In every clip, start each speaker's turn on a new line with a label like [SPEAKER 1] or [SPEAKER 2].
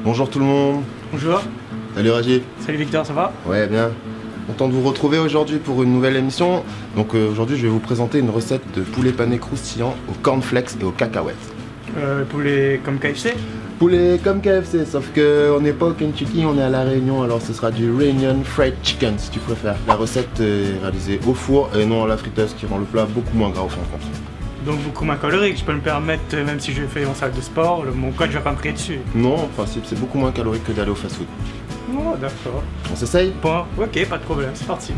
[SPEAKER 1] Bonjour tout le monde.
[SPEAKER 2] Bonjour.
[SPEAKER 1] Salut Raji.
[SPEAKER 2] Salut Victor, ça va?
[SPEAKER 1] Ouais, bien. Content de vous retrouver aujourd'hui pour une nouvelle émission. Donc aujourd'hui je vais vous présenter une recette de poulet pané croustillant aux cornflakes et aux cacahuètes.
[SPEAKER 2] Poulet comme KFC?
[SPEAKER 1] Poulet comme KFC, sauf que on n'est pas au Kentucky, on est à La Réunion, alors ce sera du Réunion Fried Chicken si tu préfères. La recette est réalisée au four et non à la friteuse, qui rend le plat beaucoup moins gras au fin de compte.
[SPEAKER 2] Donc beaucoup moins calorique, je peux me permettre, même si je fais en salle de sport, mon code je vais pas me crier dessus.
[SPEAKER 1] Non, en principe c'est beaucoup moins calorique que d'aller au fast-food.
[SPEAKER 2] Oh d'accord.
[SPEAKER 1] On s'essaye?
[SPEAKER 2] Bon, ok, pas de problème, c'est parti.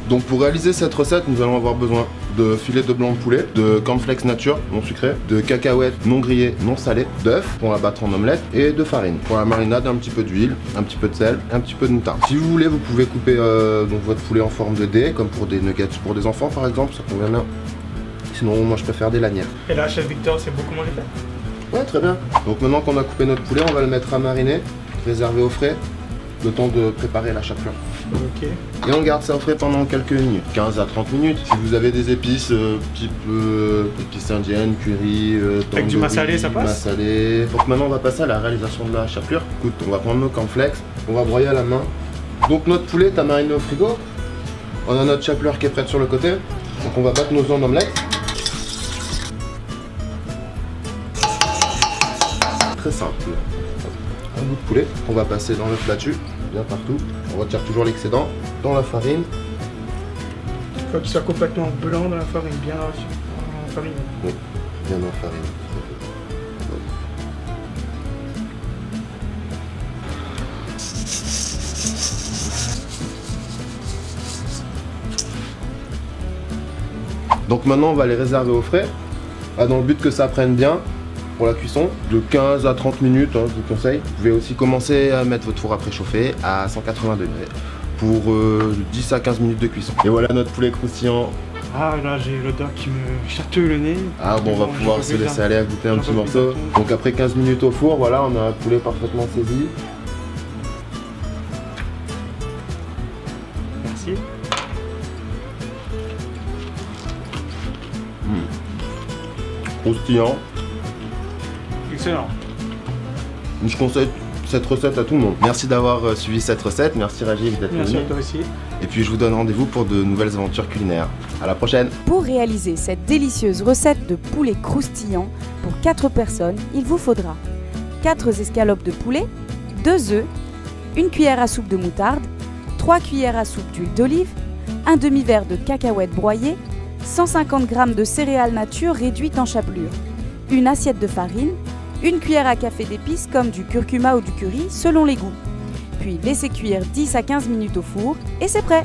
[SPEAKER 1] Donc pour réaliser cette recette, nous allons avoir besoin de filets de blanc de poulet, de cornflakes nature non sucrés, de cacahuètes non grillées, non salées, d'œufs pour la battre en omelette et de farine. Pour la marinade, un petit peu d'huile, un petit peu de sel, un petit peu de moutarde. Si vous voulez, vous pouvez couper donc votre poulet en forme de dés, comme pour des nuggets pour des enfants par exemple, ça convient bien. Sinon, moi je préfère des lanières.
[SPEAKER 2] Et là, chef Victor, c'est beaucoup moins épais?
[SPEAKER 1] Ouais, très bien. Donc maintenant qu'on a coupé notre poulet, on va le mettre à mariner, réservé au frais, le temps de préparer la chapelure.
[SPEAKER 2] Ok.
[SPEAKER 1] Et on garde ça au frais pendant quelques minutes, 15 à 30 minutes. Si vous avez des épices, type épices indiennes, curry,
[SPEAKER 2] avec du massalé, ça passe?
[SPEAKER 1] Massalé. Donc maintenant on va passer à la réalisation de la chapelure. Écoute, on va prendre nos cornflakes, on va broyer à la main. Donc notre poulet est à mariner au frigo. On a notre chapelure qui est prête sur le côté. Donc on va battre nos œufs en omelette. Très simple. Un bout de poulet qu'on va passer dans le plat dessus, bien partout. On retire toujours l'excédent dans la farine.
[SPEAKER 2] Il faut qu'il soit complètement blanc dans la farine, bien en farine.
[SPEAKER 1] Oui, bien en farine. Donc maintenant on va les réserver au frais, dans le but que ça prenne bien. Pour la cuisson, de 15 à 30 minutes, je vous conseille. Vous pouvez aussi commencer à mettre votre four à préchauffer à 180 degrés pour 10 à 15 minutes de cuisson. Et voilà notre poulet croustillant.
[SPEAKER 2] Ah là, j'ai l'odeur qui me chatouille le nez.
[SPEAKER 1] Ah bon, on va pouvoir se laisser aller à goûter un petit morceau. Donc après 15 minutes au four, voilà, on a un poulet parfaitement saisi.
[SPEAKER 2] Merci.
[SPEAKER 1] Croustillant.
[SPEAKER 2] Excellent.
[SPEAKER 1] Je conseille cette recette à tout le monde. Merci d'avoir suivi cette recette. Merci Rajiv d'être venu.
[SPEAKER 2] Merci à toi aussi.
[SPEAKER 1] Et puis je vous donne rendez-vous pour de nouvelles aventures culinaires. À la prochaine.
[SPEAKER 3] Pour réaliser cette délicieuse recette de poulet croustillant pour 4 personnes, il vous faudra 4 escalopes de poulet, 2 œufs, 1 cuillère à soupe de moutarde, 3 cuillères à soupe d'huile d'olive, un demi-verre de cacahuètes broyées, 150 g de céréales nature réduites en chapelure, une assiette de farine, 1 cuillère à café d'épices comme du curcuma ou du curry selon les goûts. Puis laissez cuire 10 à 15 minutes au four et c'est prêt!